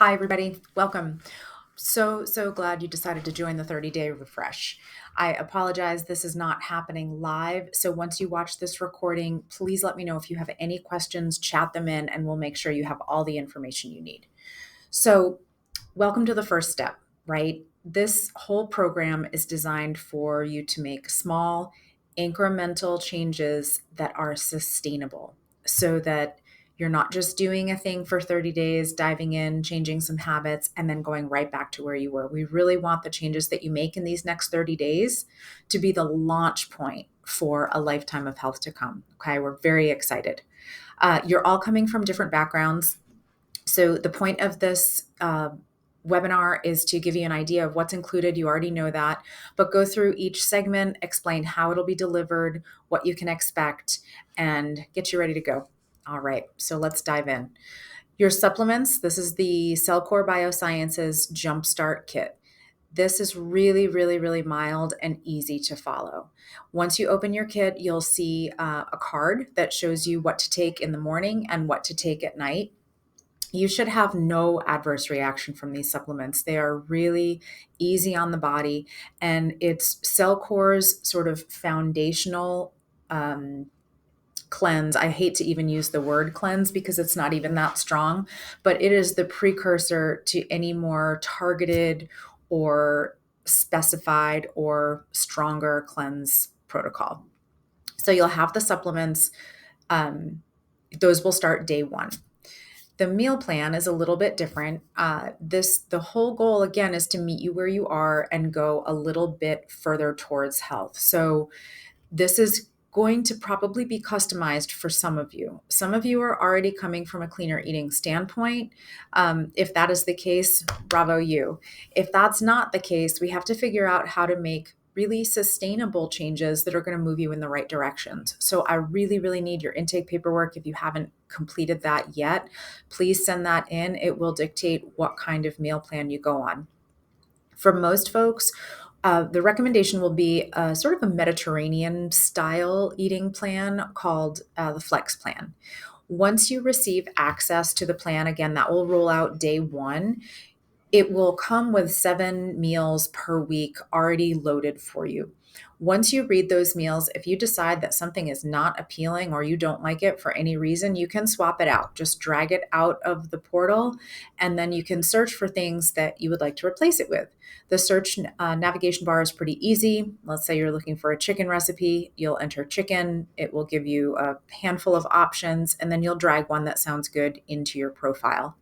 Hi, everybody. Welcome. So glad you decided to join the 30-day refresh. I apologize, this is not happening live. So once you watch this recording, please let me know if you have any questions, chat them in, and we'll make sure you have all the information you need. So, welcome to the first step, right? This whole program is designed for you to make small, incremental changes that are sustainable so that you're not just doing a thing for 30 days, diving in, changing some habits, and then going right back to where you were. We really want the changes that you make in these next 30 days to be the launch point for a lifetime of health to come. Okay, we're very excited. You're all coming from different backgrounds. So the point of this webinar is to give you an idea of what's included. You already know that, but go through each segment, explain how it'll be delivered, what you can expect, and get you ready to go. All right, so let's dive in. Your supplements, this is the Cellcore Biosciences Jumpstart Kit. This is really mild and easy to follow. Once you open your kit, you'll see a card that shows you what to take in the morning and what to take at night. You should have no adverse reaction from these supplements. They are really easy on the body, and it's Cellcore's sort of foundational cleanse. I hate to even use the word cleanse because it's not even that strong, but it is the precursor to any more targeted or specified or stronger cleanse protocol. So you'll have the supplements. Those will start day one. The meal plan is a little bit different. The whole goal, again, is to meet you where you are and go a little bit further towards health. So this is going to probably be customized for some of you. Some of you are already coming from a cleaner eating standpoint. If that is the case, bravo you. If that's not the case, we have to figure out how to make really sustainable changes that are going to move you in the right directions. So I really need your intake paperwork. If you haven't completed that yet, please send that in. It will dictate what kind of meal plan you go on. For most folks, the recommendation will be a sort of a Mediterranean style eating plan called the Flex Plan. Once you receive access to the plan, again, that will roll out day one. It will come with 7 meals per week already loaded for you. Once you read those meals, if you decide that something is not appealing or you don't like it for any reason, you can swap it out. Just drag it out of the portal, and then you can search for things that you would like to replace it with. The search navigation bar is pretty easy. Let's say you're looking for a chicken recipe. You'll enter chicken. It will give you a handful of options, and then you'll drag one that sounds good into your profile.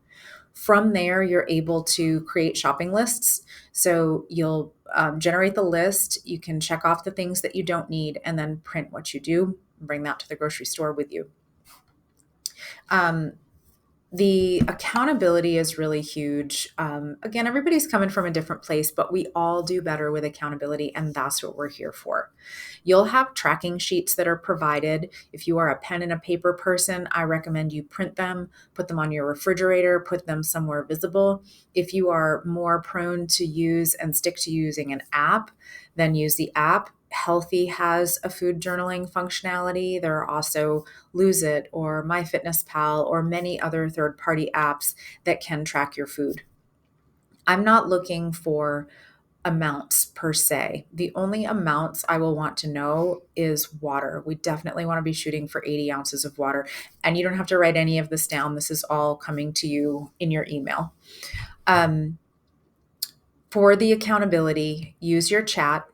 From there, you're able to create shopping lists. So you'll generate the list. You can check off the things that you don't need and then print what you do, bring that to the grocery store with you. The accountability is really huge. Again, everybody's coming from a different place, but we all do better with accountability, and that's what we're here for. You'll have tracking sheets that are provided. If you are a pen and a paper person, I recommend you print them, put them on your refrigerator, put them somewhere visible. If you are more prone to use and stick to using an app, then use the app. Healthy has a food journaling functionality. There are also Lose It or MyFitnessPal or many other third-party apps that can track your food. I'm not looking for amounts per se. The only amounts I will want to know is water. We definitely want to be shooting for 80 ounces of water. And you don't have to write any of this down. This is all coming to you in your email. For the accountability, use your chat,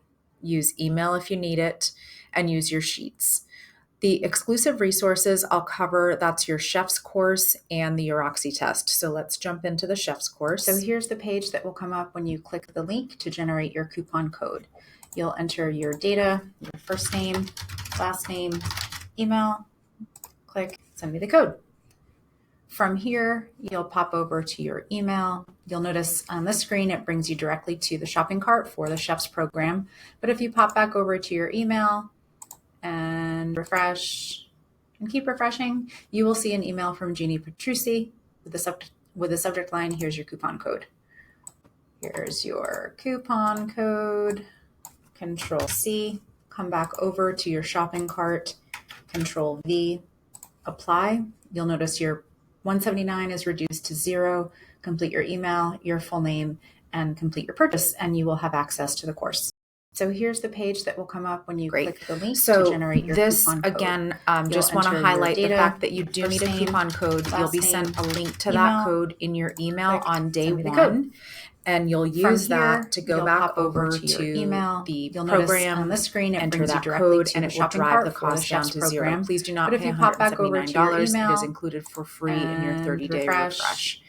use email if you need it, and use your sheets. The exclusive resources I'll cover, that's your chef's course and the Uroxy test. So let's jump into the chef's course. So here's the page that will come up when you click the link to generate your coupon code. You'll enter your data, your first name, last name, email, click send me the code. From here, you'll pop over to your email. You'll notice on the screen, it brings you directly to the shopping cart for the chef's program. But if you pop back over to your email and refresh and keep refreshing, you will see an email from Jeannie Petrucci with the subject line, here's your coupon code. Here's your coupon code, Control C, come back over to your shopping cart, Control V, apply. You'll notice your $179 is reduced to $0. Complete your email, your full name, and complete your purchase, and you will have access to the course. So here's the page that will come up when you click the link to generate your coupon code. Again, just want to highlight the fact that you do need a coupon code. You'll be sent a link to that code in your email on day one. And you'll use that to go back over to your email, the program on the screen, enter that code, and it will drive the cost down to $0. Please do not pay $179. It is included for free in your 30-day refresh.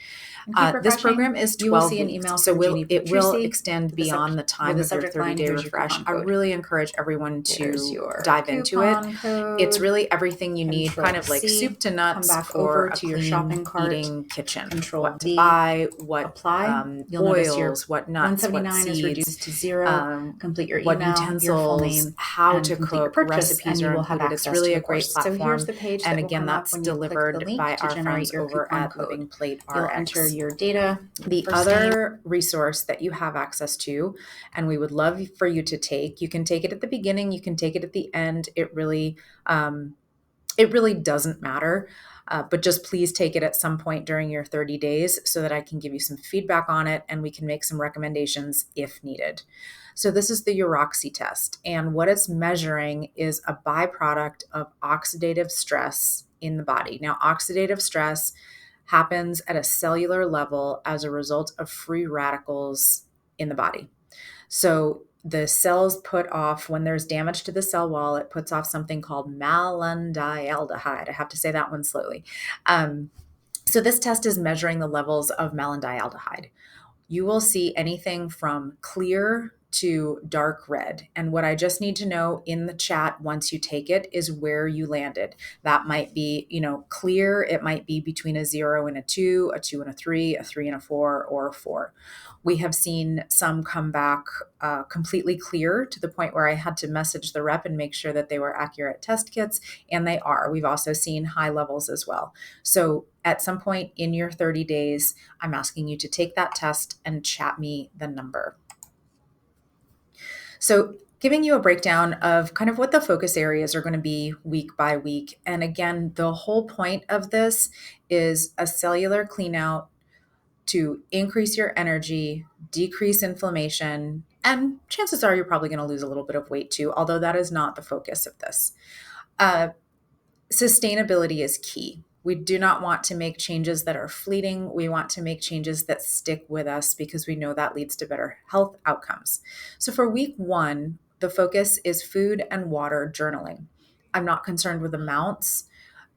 This program is 12 weeks, so it will extend beyond the time of your 30-day refresh. I really encourage everyone to dive into it. It's really everything you need, kind of like soup to nuts for a clean eating kitchen. What to buy, what oils, what nuts, what seeds, reduced to $0. Complete your email, what utensils, how to cook, recipes are included. It's really a great platform. So here's the page, and again, that's delivered by our friends over at Living Plate RX. Your data. The other resource that you have access to, and we would love for you to take, you can take it at the beginning, you can take it at the end. It really doesn't matter, but just please take it at some point during your 30 days so that I can give you some feedback on it and we can make some recommendations if needed. So this is the Uroxy test, and what it's measuring is a byproduct of oxidative stress in the body. Now, oxidative stress happens at a cellular level as a result of free radicals in the body. So the cells put off, when there's damage to the cell wall, it puts off something called malondialdehyde. I have to say that one slowly. So this test is measuring the levels of malondialdehyde. You will see anything from clear to dark red. And what I just need to know in the chat once you take it is where you landed. That might be, clear. It might be between a 0 and a 2 and a 3, a 3 and a 4, or a 4. We have seen some come back completely clear to the point where I had to message the rep and make sure that they were accurate test kits, and they are. We've also seen high levels as well. So at some point in your 30 days, I'm asking you to take that test and chat me the number. So giving you a breakdown of kind of what the focus areas are going to be week by week. And again, the whole point of this is a cellular clean out to increase your energy, decrease inflammation, and chances are you're probably going to lose a little bit of weight too, although that is not the focus of this. Sustainability is key. We do not want to make changes that are fleeting. We want to make changes that stick with us because we know that leads to better health outcomes. So for week 1, the focus is food and water journaling. I'm not concerned with amounts.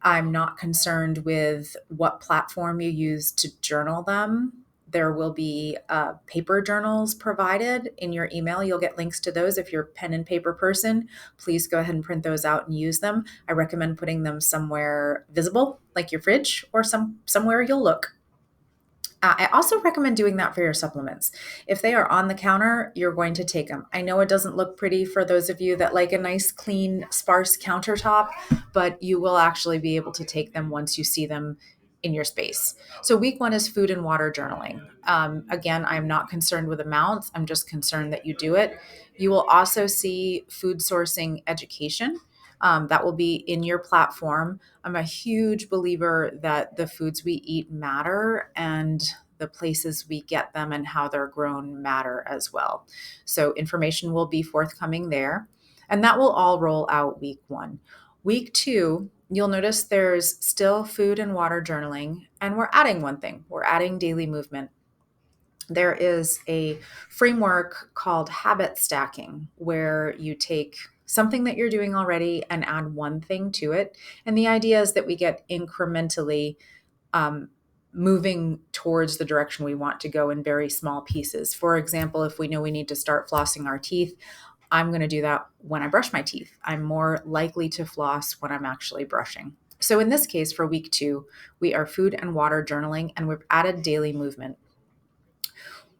I'm not concerned with what platform you use to journal them. There will be paper journals provided in your email. You'll get links to those. If you're a pen and paper person, please go ahead and print those out and use them. I recommend putting them somewhere visible, like your fridge, or somewhere you'll look. I also recommend doing that for your supplements. If they are on the counter, you're going to take them. I know it doesn't look pretty for those of you that like a nice, clean, sparse countertop, but you will actually be able to take them once you see them in your space. So week 1 is food and water journaling. Again, I'm not concerned with amounts. I'm just concerned that you do it. You will also see food sourcing education. That will be in your platform. I'm a huge believer that the foods we eat matter and the places we get them and how they're grown matter as well. So information will be forthcoming there. And that will all roll out week 1. Week 2, you'll notice there's still food and water journaling, and we're adding one thing. We're adding daily movement. There is a framework called habit stacking where you take something that you're doing already and add one thing to it. And the idea is that we get incrementally moving towards the direction we want to go in very small pieces. For example, if we know we need to start flossing our teeth, I'm going to do that when I brush my teeth. I'm more likely to floss when I'm actually brushing. So in this case, for week 2, we are food and water journaling, and we've added daily movement.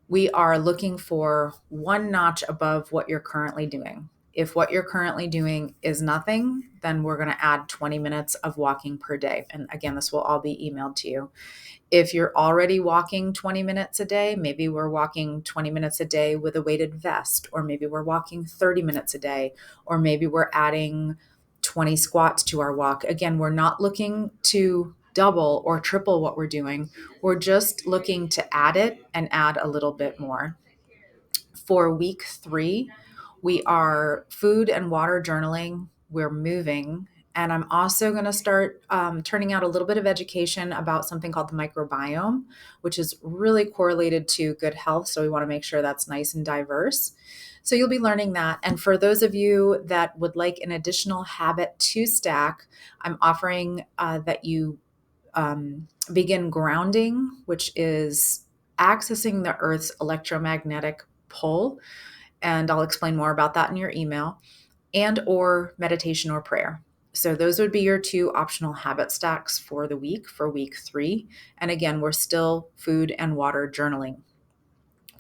We are looking for one notch above what you're currently doing. If what you're currently doing is nothing, then we're going to add 20 minutes of walking per day. And again, this will all be emailed to you. If you're already walking 20 minutes a day, maybe we're walking 20 minutes a day with a weighted vest, or maybe we're walking 30 minutes a day, or maybe we're adding 20 squats to our walk. Again, we're not looking to double or triple what we're doing. We're just looking to add it and add a little bit more. For week 3, we are food and water journaling. We're moving. And I'm also going to start turning out a little bit of education about something called the microbiome, which is really correlated to good health. So we want to make sure that's nice and diverse. So you'll be learning that. And for those of you that would like an additional habit to stack, I'm offering that you begin grounding, which is accessing the Earth's electromagnetic pull. And I'll explain more about that in your email, and or meditation or prayer. So those would be your 2 optional habit stacks for the week, for week 3. And again, we're still food and water journaling.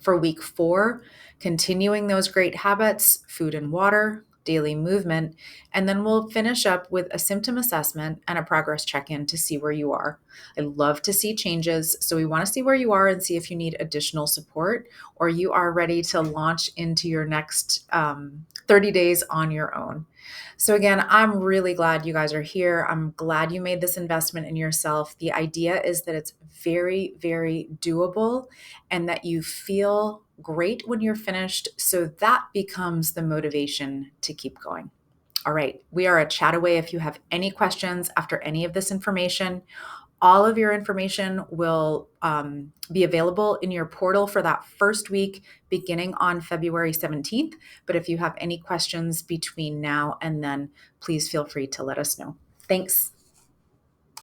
For week 4, continuing those great habits, food and water, daily movement, and then we'll finish up with a symptom assessment and a progress check-in to see where you are. I love to see changes, so we want to see where you are and see if you need additional support or you are ready to launch into your next 30 days on your own. So again, I'm really glad you guys are here. I'm glad you made this investment in yourself. The idea is that it's very, very doable and that you feel great when you're finished. So that becomes the motivation to keep going. All right, we are a chat away if you have any questions after any of this information. All of your information will be available in your portal for that first week beginning on February 17th. But if you have any questions between now and then, please feel free to let us know. Thanks.